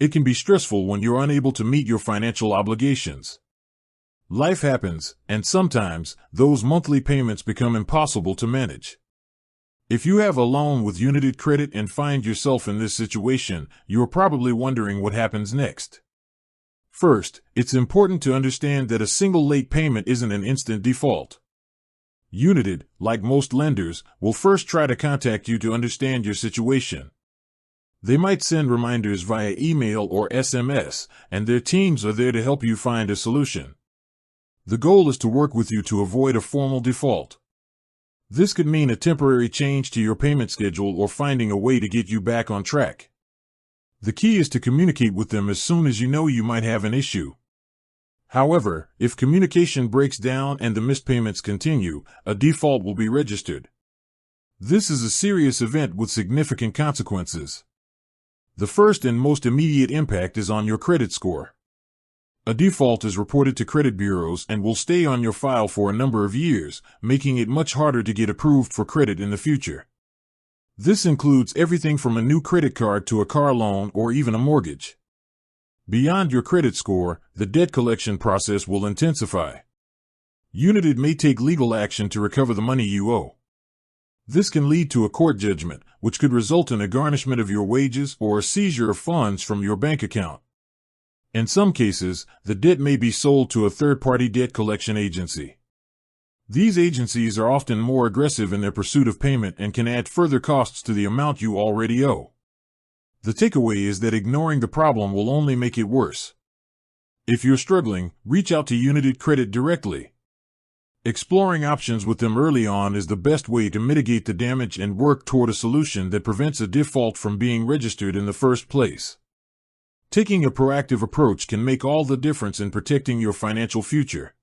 It can be stressful when you're unable to meet your financial obligations. Life happens, and sometimes, those monthly payments become impossible to manage. If you have a loan with Younited Credit and find yourself in this situation, you're probably wondering what happens next. First, it's important to understand that a single late payment isn't an instant default. Younited, like most lenders, will first try to contact you to understand your situation. They might send reminders via email or SMS, and their teams are there to help you find a solution. The goal is to work with you to avoid a formal default. This could mean a temporary change to your payment schedule or finding a way to get you back on track. The key is to communicate with them as soon as you know you might have an issue. However, if communication breaks down and the missed payments continue, a default will be registered. This is a serious event with significant consequences. The first and most immediate impact is on your credit score. A default is reported to credit bureaus and will stay on your file for a number of years, making it much harder to get approved for credit in the future. This includes everything from a new credit card to a car loan or even a mortgage. Beyond your credit score, the debt collection process will intensify. Younited may take legal action to recover the money you owe. This can lead to a court judgment, which could result in a garnishment of your wages or a seizure of funds from your bank account. In some cases, the debt may be sold to a third-party debt collection agency. These agencies are often more aggressive in their pursuit of payment and can add further costs to the amount you already owe. The takeaway is that ignoring the problem will only make it worse. If you're struggling, reach out to Younited Credit directly. Exploring options with them early on is the best way to mitigate the damage and work toward a solution that prevents a default from being registered in the first place. Taking a proactive approach can make all the difference in protecting your financial future.